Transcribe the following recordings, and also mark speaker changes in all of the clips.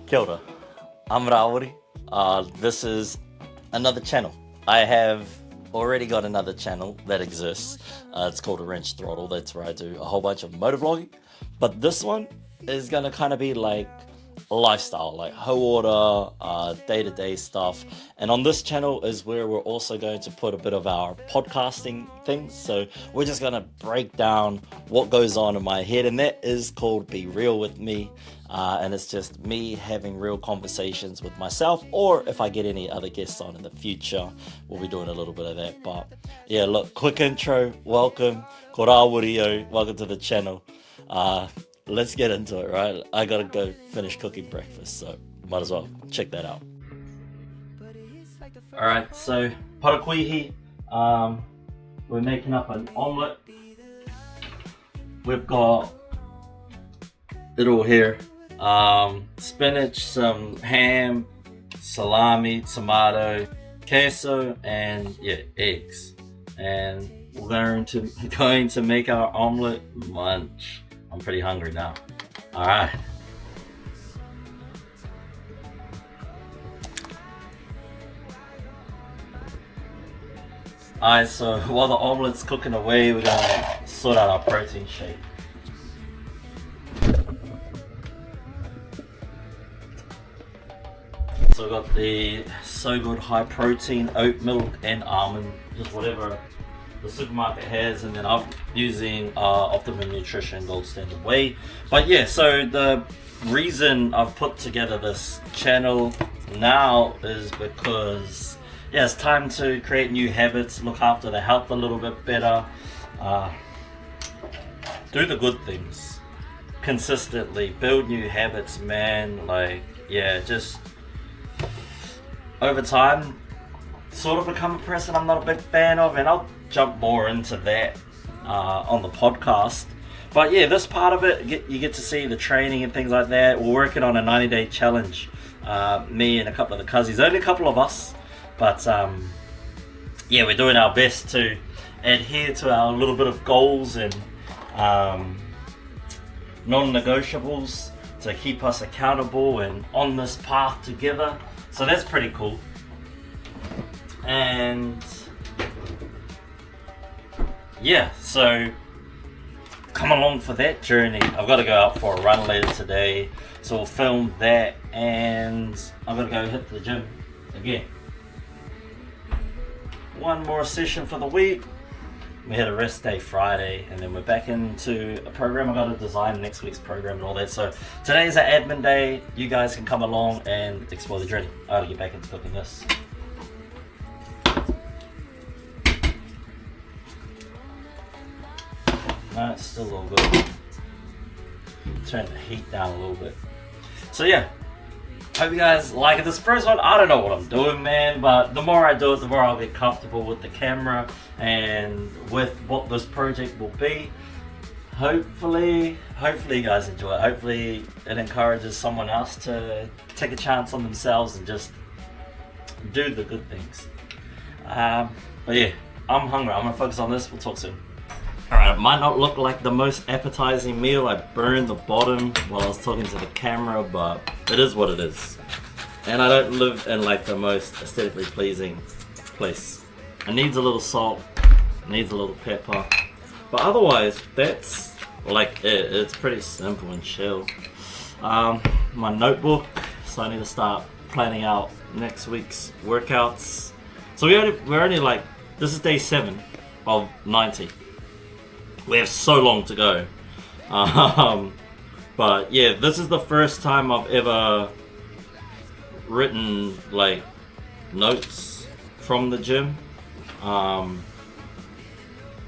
Speaker 1: Kia ora, I'm Rawiri. This is another channel. I have already got another channel that exists. It's called Wrenched Throttle. That's where I do a whole bunch of motovlogging. But this one is gonna kind of be like lifestyle, like hauora, day-to-day stuff. And on this channel is where we're also going to put a bit of our podcasting things. So we're just gonna break down what goes on in my head, and that is called Be Real With Me. And it's just me having real conversations with myself, or if I get any other guests on in the future, we'll be doing a little bit of that. But yeah, look, quick intro, welcome, ko rāwiri, welcome to the channel. Let's get into it, right? I gotta go finish cooking breakfast, so might as well check that out. Alright, so parakuihi, we're making up an omelette. We've got it all here. Spinach, some ham, salami, tomato, queso, and yeah, eggs. And we're going to make our omelette lunch. I'm pretty hungry now. Alright. Alright, so while the omelette's cooking away, we're gonna sort out our protein shake. So we've got the So Good high protein oat milk and almond, just whatever the supermarket has, and then I'm using Optimum Nutrition Gold Standard Whey. But yeah, so the reason I've put together this channel now is because yeah, it's time to create new habits, look after the health a little bit better, do the good things consistently, build new habits, man. Like yeah, just over time sort of become a person I'm not a big fan of, and I'll jump more into that on the podcast. But yeah, this part of it, you get to see the training and things like that. We're working on a 90-day challenge, me and a couple of the cuzzies, only a couple of us, but yeah, we're doing our best to adhere to our little bit of goals and non-negotiables to keep us accountable and on this path together. So that's pretty cool. And yeah, so come along for that journey. I've got to go out for a run later today, so we'll film that, and I'm going to go hit the gym again. One more session for the week. We had a rest day Friday, and then we're back into a program. I've got to design next week's program and all that. So today's an admin day. You guys can come along and explore the journey. I got to get back into cooking this. No, it's still all good. Turn the heat down a little bit. So yeah, hope you guys like it. This first one, I don't know what I'm doing, man, but the more I do it, the more I'll get comfortable with the camera and with what this project will be. Hopefully you guys enjoy it. Hopefully it encourages someone else to take a chance on themselves and just do the good things. But yeah, I'm hungry. I'm gonna focus on this. We'll talk soon. Alright, it might not look like the most appetizing meal. I burned the bottom while I was talking to the camera, but it is what it is. And I don't live in like the most aesthetically pleasing place. It needs a little salt, needs a little pepper, but otherwise that's like it. It's pretty simple and chill. My notebook, so I need to start planning out next week's workouts. So we're only like, this is day 7 of 90. We have so long to go. But yeah, this is the first time I've ever written like notes from the gym.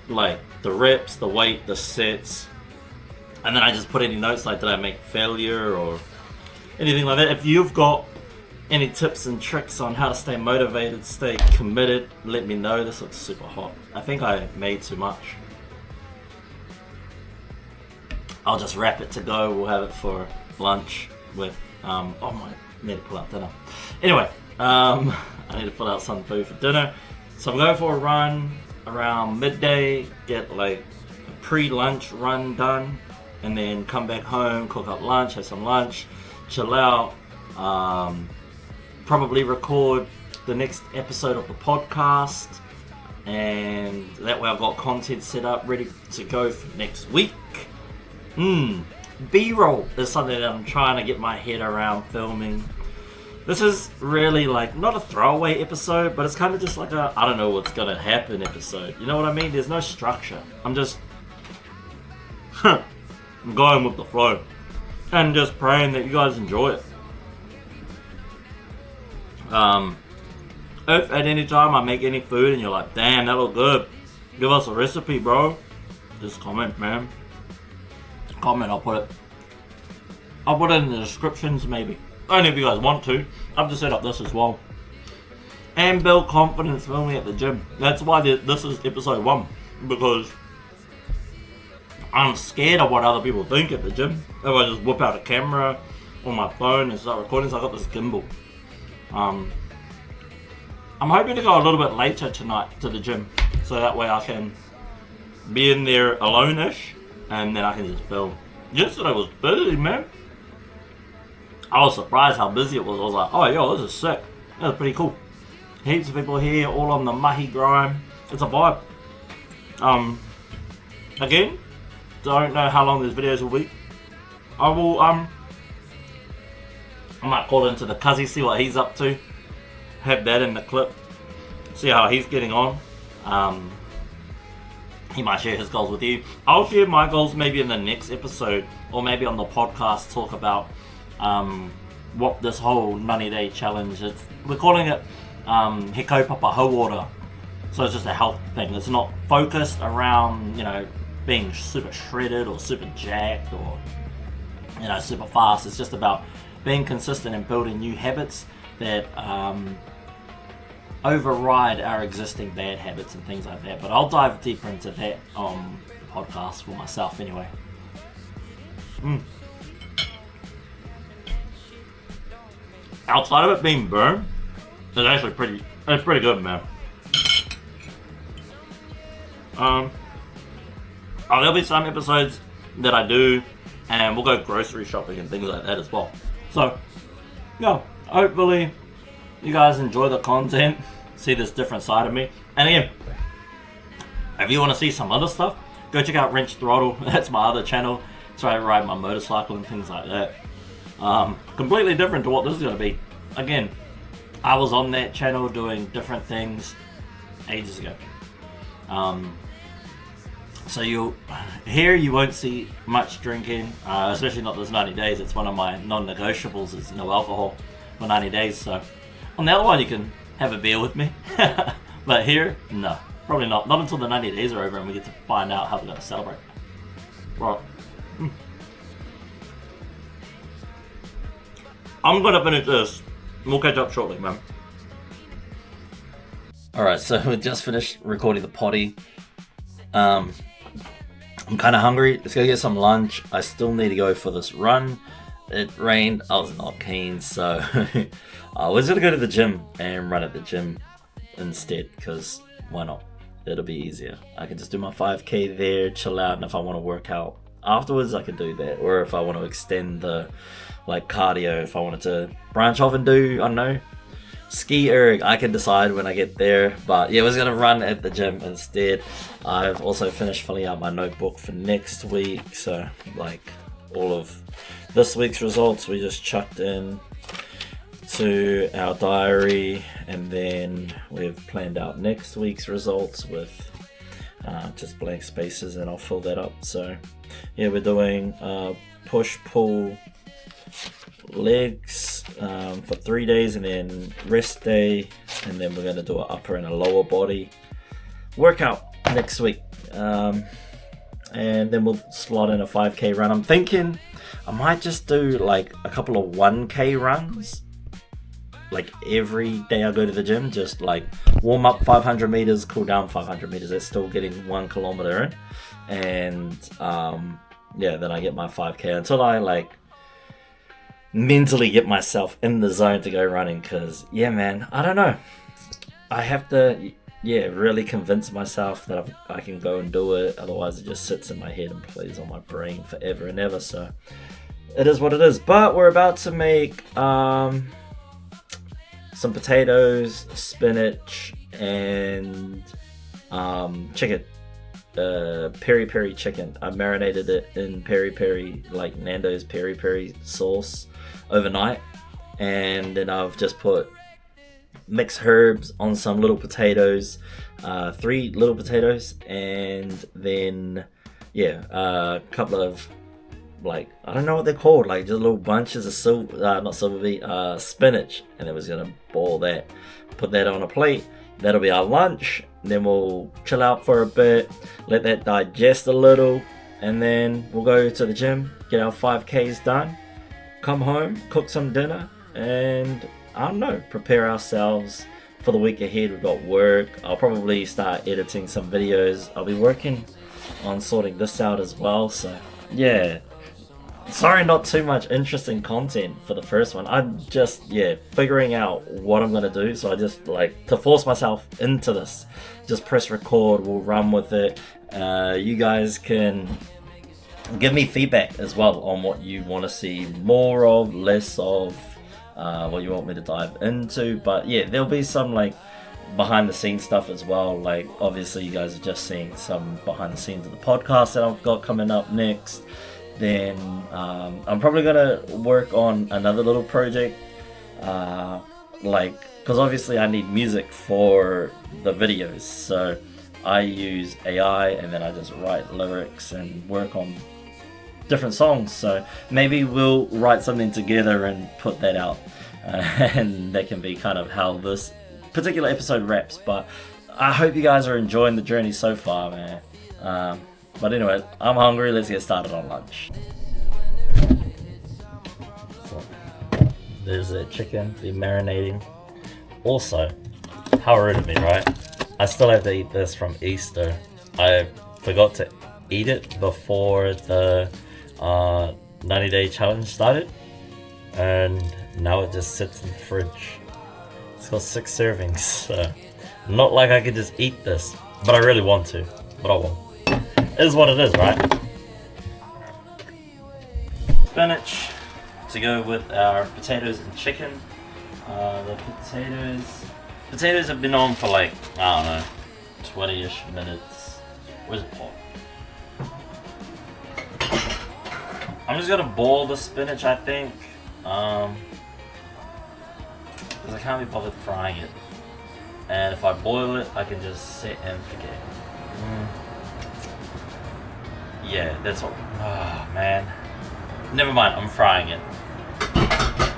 Speaker 1: Like the reps, the weight, the sets. And then I just put any notes like, did I make failure or anything like that. If you've got any tips and tricks on how to stay motivated, stay committed, let me know. This looks super hot. I think I made too much. I'll just wrap it to go. We'll have it for lunch with, oh my, I need to pull out dinner. Anyway, I need to pull out some food for dinner. So I'm going for a run around midday, get like a pre-lunch run done, and then come back home, cook up lunch, have some lunch, chill out, Probably record the next episode of the podcast, and that way I've got content set up ready to go for next week. B-roll is something that I'm trying to get my head around filming. This is really like not a throwaway episode, but it's kind of just like a I don't know what's gonna happen episode. You know what I mean? There's no structure. I'm just I'm going with the flow and just praying that you guys enjoy it. If at any time I make any food and you're like, damn, that look good, give us a recipe, bro. Just comment, man. Comment, I'll put it in the descriptions, maybe. Only if you guys want to. I've just set up this as well. And build confidence filming at the gym. That's why this is episode 1. Because I'm scared of what other people think at the gym. If I just whip out a camera on my phone and start recording, so I got this gimbal. I'm hoping to go a little bit later tonight to the gym. So that way I can be in there alone-ish. And then I can just film. Yesterday was busy, man. I was surprised how busy it was. I was like, oh, yo, this is sick. That was pretty cool. Heaps of people here, all on the mahi grind. It's a vibe. Again, don't know how long these videos will be. I might call into the Cuzzy, see what he's up to. Have that in the clip. See how he's getting on. He might share his goals with you. I'll share my goals maybe in the next episode, or maybe on the podcast talk about what this whole 90-day challenge is. We're calling it He Kaupapa Hauora. So it's just a health thing. It's not focused around, you know, being super shredded or super jacked or, you know, super fast. It's just about being consistent and building new habits that override our existing bad habits and things like that. But I'll dive deeper into that on the podcast for myself anyway. Outside of it being burnt, it's actually pretty good, man. There'll be some episodes that I do, and we'll go grocery shopping and things like that as well. So, yeah, hopefully you guys enjoy the content, see this different side of me. And again, if you want to see some other stuff, go check out Wrenched Throttle. That's my other channel. That's where I ride my motorcycle and things like that. Completely different to what this is going to be. Again, I was on that channel doing different things ages ago. So you won't see much drinking, especially not those 90 days. It's one of my non-negotiables is no alcohol for 90 days. So on the other one you can have a beer with me. But here, no, probably not. Not until the 90 days are over and we get to find out how we're going to celebrate. Right. I'm going to finish this. We'll catch up shortly, man. Alright, so we just finished recording the potty. I'm kind of hungry. Let's go get some lunch. I still need to go for this run. It rained. I was not keen, so I was going to go to the gym and run at the gym instead, because why not? It'll be easier. I can just do my 5k there, chill out, and if I want to work out afterwards, I can do that. Or if I want to extend the cardio, if I wanted to branch off and do, I don't know, ski erg, I can decide when I get there. But yeah, I was going to run at the gym instead. I've also finished filling out my notebook for next week, so all of this week's results we just chucked in to our diary, and then we've planned out next week's results with just blank spaces, and I'll fill that up. So yeah, we're doing push, pull, legs for 3 days, and then rest day, and then we're going to do an upper and a lower body workout next week, and then we'll slot in a 5k run. I'm thinking I might just do a couple of 1k runs every day I go to the gym, just warm up 500 meters, cool down 500 meters. That's still getting 1 kilometer in, and yeah, then I get my 5k until I mentally get myself in the zone to go running. Because yeah, man, I don't know, I have to really convince myself that I can go and do it, otherwise it just sits in my head and plays on my brain forever and ever. So it is what it is. But we're about to make some potatoes, spinach, and chicken. Peri peri chicken. I marinated it in peri peri, like Nando's peri peri sauce overnight, and then I've just put mixed herbs on some little potatoes, 3 little potatoes, and then a couple of, like, I don't know what they're called, like just little bunches of spinach, and then we're gonna boil that, put that on a plate. That'll be our lunch. Then we'll chill out for a bit, let that digest a little, and then we'll go to the gym, get our 5Ks done, come home, cook some dinner, and I don't know, prepare ourselves for the week ahead. We've got work. I'll probably start editing some videos. I'll be working on sorting this out as well. So yeah, sorry, not too much interesting content for the first one. I'm just figuring out what I'm gonna do. So I just like to force myself into this. Just press record. We'll run with it. You guys can give me feedback as well on what you want to see more of, less of. What you want me to dive into. But yeah, there'll be some like behind the scenes stuff as well. Like obviously you guys are just seeing some behind the scenes of the podcast that I've got coming up next. Then I'm probably gonna work on another little project, because obviously I need music for the videos, so I use AI and then I just write lyrics and work on different songs. So maybe we'll write something together and put that out, and that can be kind of how this particular episode wraps. But I hope you guys are enjoying the journey so far, man. But anyway, I'm hungry. Let's get started on lunch. So, there's that chicken, be marinating. Also, how rude of me, right? I still have to eat this from Easter. I forgot to eat it before the 90-day challenge started, and now it just sits in the fridge. It's got 6 servings, so not like I could just eat this, but I really want to, but I won't. It is what it is, right? Spinach to go with our potatoes and chicken. The potatoes have been on for like, I don't know, 20-ish minutes. Where's the pot? I'm just gonna boil the spinach, I think, because I can't be bothered frying it. And if I boil it, I can just sit and forget. Yeah, that's what. Oh man, never mind. I'm frying it.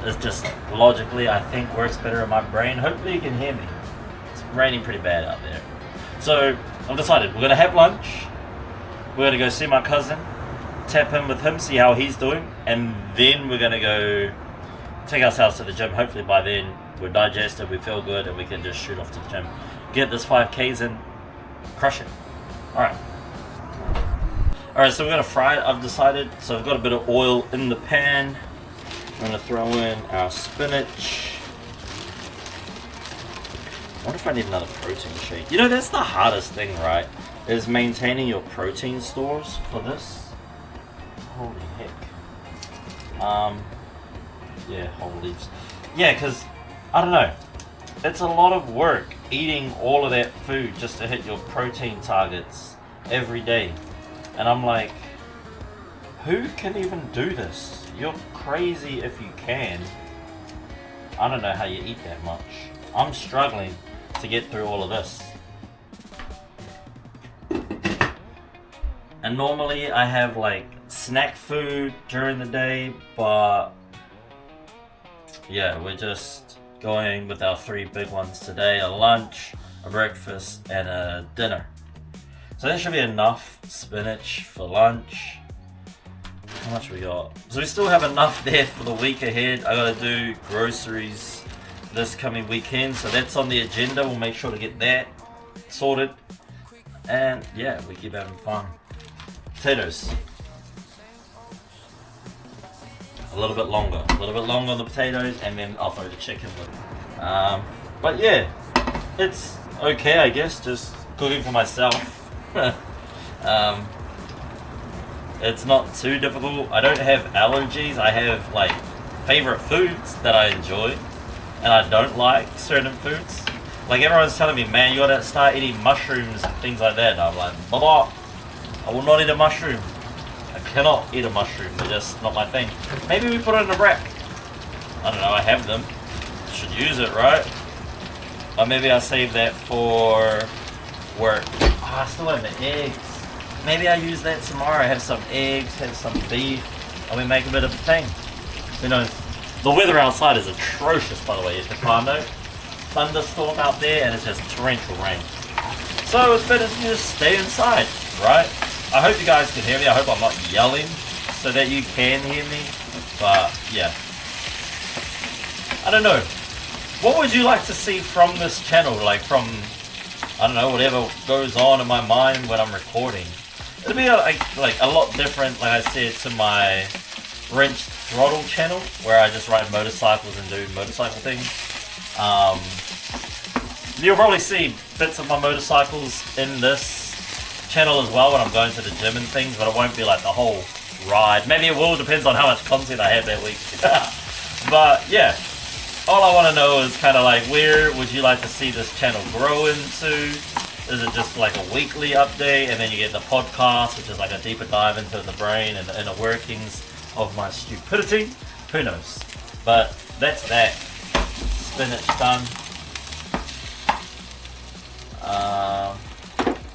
Speaker 1: It's just logically, I think, works better in my brain. Hopefully, you can hear me. It's raining pretty bad out there. So I've decided we're gonna have lunch. We're gonna go see my cousin. Tap in with him, see how he's doing, and then we're gonna go take ourselves to the gym. Hopefully by then we're digested, we feel good, and we can just shoot off to the gym, get this 5Ks in, crush it. Alright, so we're gonna fry it, I've decided. So I've got a bit of oil in the pan. I'm gonna throw in our spinach. I wonder if I need another protein shake. You know, that's the hardest thing, right? Is maintaining your protein stores for this. Holy heck. Yeah, whole leaves. Yeah, because, I don't know, it's a lot of work eating all of that food just to hit your protein targets every day. And I'm like, who can even do this? You're crazy if you can. I don't know how you eat that much. I'm struggling to get through all of this. And normally I have like snack food during the day, but yeah, we're just going with our 3 big ones today: a lunch, a breakfast, and a dinner. So that should be enough spinach for lunch. How much we got? So we still have enough there for the week ahead. I gotta do groceries this coming weekend, so that's on the agenda. We'll make sure to get that sorted. And yeah, we keep having fun. Potatoes. A little bit longer on the potatoes, and then I'll throw the chicken with it. But yeah, it's okay, I guess, just cooking for myself. It's not too difficult. I don't have allergies. I have like favorite foods that I enjoy, and I don't like certain foods. Like everyone's telling me, man, you gotta start eating mushrooms and things like that. And I'm like, blah, I will not eat a mushroom. I cannot eat a mushroom. They're just not my thing. Maybe we put it in a wrap. I don't know. I have them. Should use it, right? Or maybe I'll save that for work. Oh, I still have the eggs. Maybe I use that tomorrow. Have some eggs, have some beef, and we make a bit of a thing. Who knows? The weather outside is atrocious, by the way. It's the whānau. Thunderstorm out there, and it's just torrential rain. So it's better to just stay inside, right? I hope you guys can hear me. I hope I'm not yelling so that you can hear me. But yeah, I don't know. What would you like to see from this channel? Like from, I don't know, whatever goes on in my mind when I'm recording. It'll be like a lot different, like I said, to my Wrenched Throttle channel, where I just ride motorcycles and do motorcycle things. You'll probably see bits of my motorcycles in this channel as well when I'm going to the gym and things, but it won't be like the whole ride. Maybe it will, depends on how much content I have that week. But yeah, all I want to know is kind of like, where would you like to see this channel grow into? Is it just like a weekly update, and then you get the podcast, which is like a deeper dive into the brain and the inner workings of my stupidity? Who knows? But that's that. Spinach done.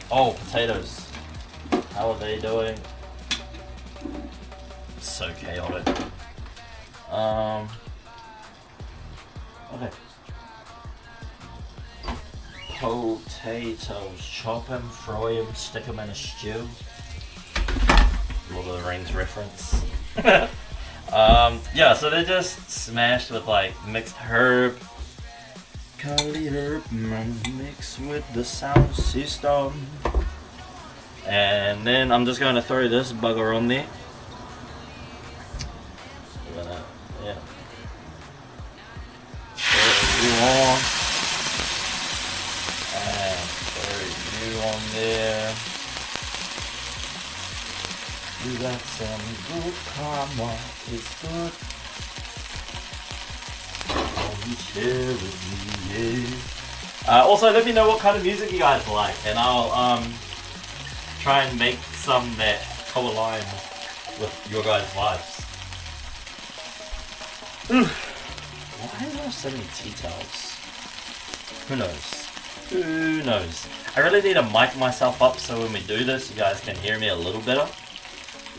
Speaker 1: Oh, potatoes. How are they doing? So chaotic. Okay. Potatoes. Chop them, fry them, stick them in a stew. Lord of the Rings reference. Yeah, so they're just smashed with like mixed herb. Curly herb mixed with the sound system. And then I'm just going to throw this bugger on there. Yeah. Throw you on. And throw you on there. You got some good karma. It's good. You share with me, yeah. Also, let me know what kind of music you guys like, and I'll try and make some that co-align with your guys' vibes. Why do I have so many tea towels? Who knows? Who knows? I really need to mic myself up so when we do this, you guys can hear me a little better.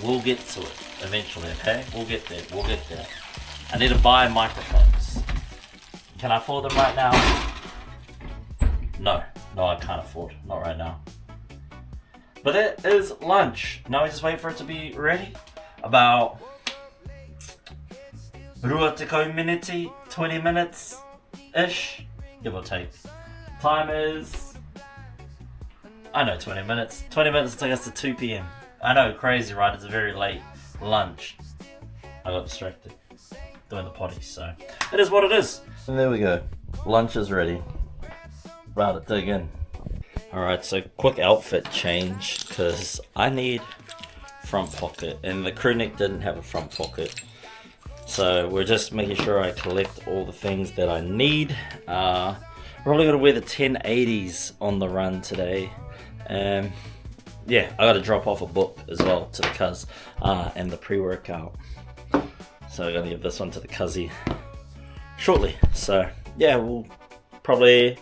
Speaker 1: We'll get to it eventually, okay? We'll get there. We'll get there. I need to buy microphones. Can I afford them right now? No, I can't afford. Not right now. But that is lunch. Now we just wait for it to be ready. About 20 minutes-ish, give or take. Time is, I know, 20 minutes. 20 minutes will take us to 2 p.m. I know, crazy, right? It's a very late lunch. I got distracted doing the potty, so it is what it is. And there we go. Lunch is ready. About to dig in. Alright, so quick outfit change, because I need front pocket, and the crew neck didn't have a front pocket. So we're just making sure I collect all the things that I need. Probably gonna wear the 1080s on the run today. Yeah, I gotta drop off a book as well to the cuz, and the pre-workout. So I'm gonna give this one to the cuzzy shortly. So yeah, we'll probably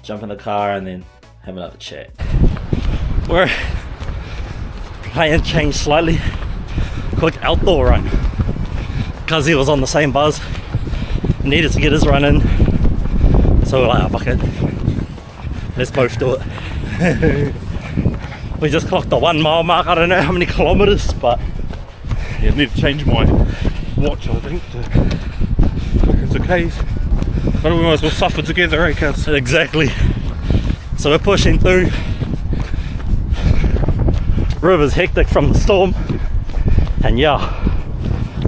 Speaker 1: jump in the car and then have another chat. We're plan changed slightly. Quick outdoor run. Cuzzy was on the same buzz. Needed to get his run in. So we're like, oh, fuck it. Let's both do it. We just clocked the 1 mile mark. I don't know how many kilometers, but
Speaker 2: yeah, I need to change my watch, I think, to it's okay. But we might as well suffer together, eh, cuz?
Speaker 1: Exactly. So we're pushing through. River's hectic from the storm. And yeah,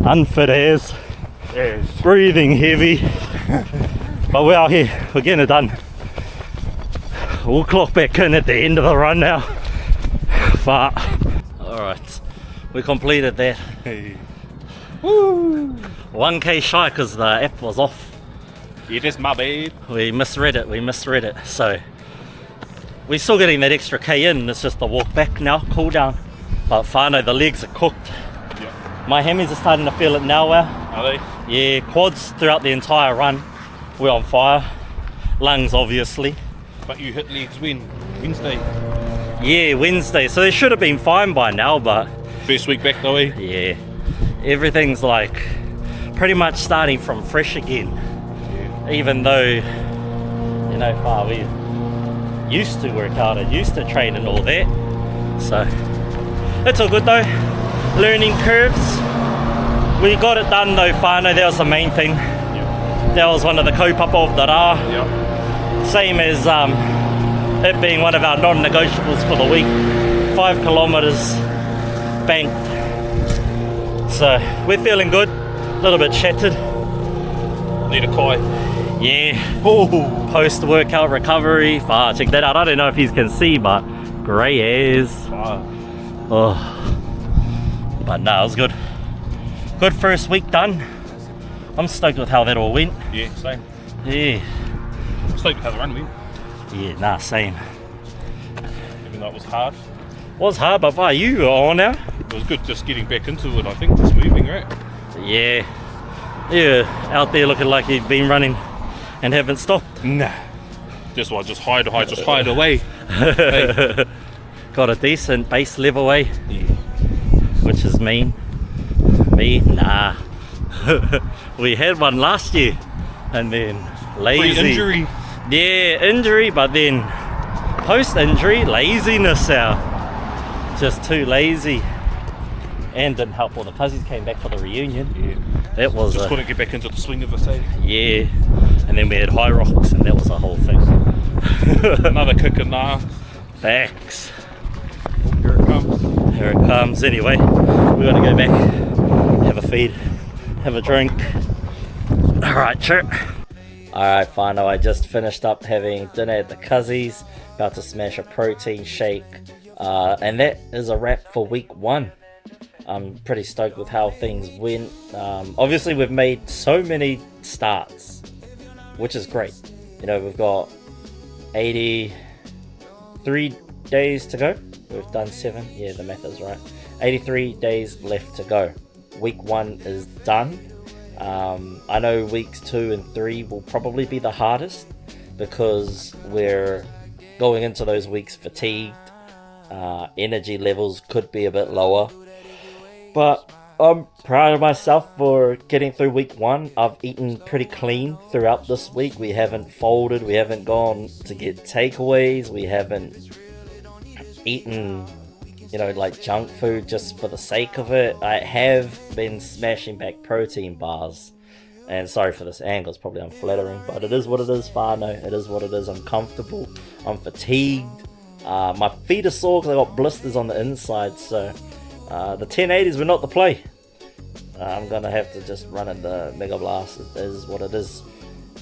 Speaker 1: unfit as.
Speaker 2: Yes.
Speaker 1: Breathing heavy. But we're out here, we're getting it done. We'll clock back in at the end of the run now. But alright, We completed that.
Speaker 2: Hey.
Speaker 1: Woo! 1k shy because the app was off.
Speaker 2: It is my bad.
Speaker 1: We misread it. So we're still getting that extra k in. It's just the walk back now, cool down. But whānau, the legs are cooked.
Speaker 2: Yeah.
Speaker 1: My hammies are starting to feel it now.
Speaker 2: Are they?
Speaker 1: Yeah, quads throughout the entire run. We're on fire. Lungs, obviously.
Speaker 2: But you hit legs when? Wednesday.
Speaker 1: Yeah, Wednesday. So they should have been fine by now, but
Speaker 2: First week back though, eh?
Speaker 1: yeah, everything's like pretty much starting from fresh again.
Speaker 2: Yeah.
Speaker 1: Even though, you know, we used to work out and used to train and all that. So it's all good though. Learning curves. We got it done though, whānau. That was the main thing.
Speaker 2: Yep.
Speaker 1: That was one of the kaupapa of the rā.
Speaker 2: Yep.
Speaker 1: Same as it being one of our non-negotiables for the week. 5 kilometers banked. So we're feeling good. A little bit shattered.
Speaker 2: Need a kai.
Speaker 1: Yeah. Post-workout recovery. Check that out. I don't know if you can see, but grey hairs. Oh. But no, it was good. Good first week done. I'm stoked with how that all went.
Speaker 2: Yeah, same.
Speaker 1: Yeah.
Speaker 2: Stoked how the run went.
Speaker 1: Yeah, nah, same.
Speaker 2: Even though it was hard.
Speaker 1: Was hard, but you are on now.
Speaker 2: It was good just getting back into it, I think, just moving, right?
Speaker 1: Yeah. Yeah, out there looking like you've been running and haven't stopped.
Speaker 2: Nah. Just hide away. Hey.
Speaker 1: Got a decent base level, eh?
Speaker 2: Yeah.
Speaker 1: Which is mean. Me, nah. We had one last year and then lazy.
Speaker 2: Pre-injury.
Speaker 1: Yeah, injury, but then post-injury, laziness out. Just too lazy. And didn't help all the cousins came back for the reunion.
Speaker 2: Yeah.
Speaker 1: That was
Speaker 2: Just couldn't get back into the swing of it, eh?
Speaker 1: yeah. And then we had high rocks and that was a whole thing.
Speaker 2: Another kick in the
Speaker 1: Facts.
Speaker 2: Here it comes.
Speaker 1: Here it comes. Anyway, we're gonna go back, have a feed, have a drink. Alright, sure. Alright, whānau, I just finished up having dinner at the Cuzzies, about to smash a protein shake, and that is a wrap for week 1. I'm pretty stoked with how things went. Obviously we've made so many starts, which is great. You know, we've got 83 days to go. We've done 7, yeah, the math is right. 83 days left to go. Week 1 is done. I know weeks 2 and 3 will probably be the hardest because we're going into those weeks fatigued. Energy levels could be a bit lower, but I'm proud of myself for getting through week 1. I've eaten pretty clean throughout this week. We haven't folded, we haven't gone to get takeaways, we haven't eaten, you know, like junk food just for the sake of it. I have been smashing back protein bars, and sorry for this angle, it's probably unflattering, but it is what it is, whānau. It is what it is. I'm comfortable, I'm fatigued, my feet are sore because I got blisters on the inside, so the 1080s were not the play. I'm gonna have to just run in the Mega Blast. It is what it is.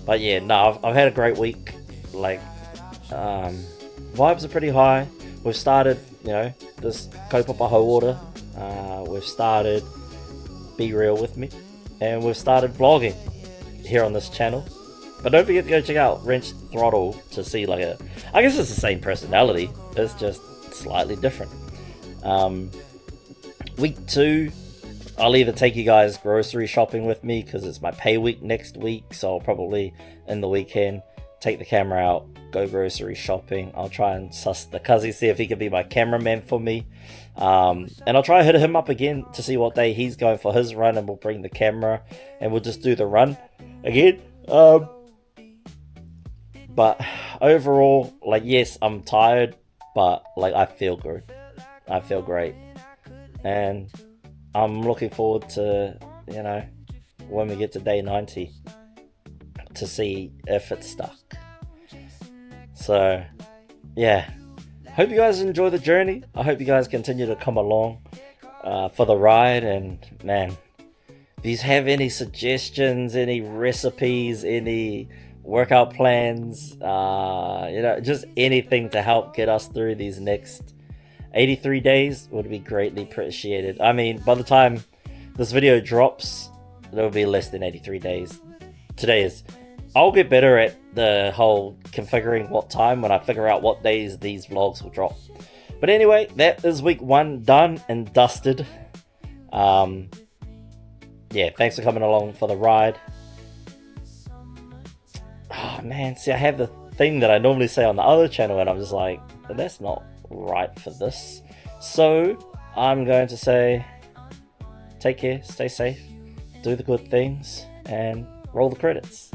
Speaker 1: But yeah, no, I've had a great week. Like, vibes are pretty high. We've started, you know, this kaupapa water. We've started Be Real With Me, and we've started vlogging here on this channel. But don't forget to go check out Wrenched Throttle to see like I guess it's the same personality, it's just slightly different. Week 2, I'll either take you guys grocery shopping with me because it's my pay week next week, so I'll probably in the weekend take the camera out, go grocery shopping. I'll try and suss the cuzzy, see if he can be my cameraman for me, and I'll try to hit him up again to see what day he's going for his run, and we'll bring the camera and we'll just do the run again. But overall, like, yes, I'm tired, but like I feel good, I feel great, and I'm looking forward to, you know, when we get to day 90 to see if it's stuck. So yeah, hope you guys enjoy the journey. I hope you guys continue to come along for the ride. And man, if you have any suggestions, any recipes, any workout plans, you know, just anything to help get us through these next 83 days would be greatly appreciated. I mean, by the time this video drops, it'll be less than 83 days. Today is. I'll get better at the whole configuring what time when I figure out what days these vlogs will drop. But anyway, that is week 1 done and dusted. Yeah, thanks for coming along for the ride. Oh man, see, I have the thing that I normally say on the other channel, and I'm just like, that's not right for this. So I'm going to say, take care, stay safe, do the good things, and roll the credits.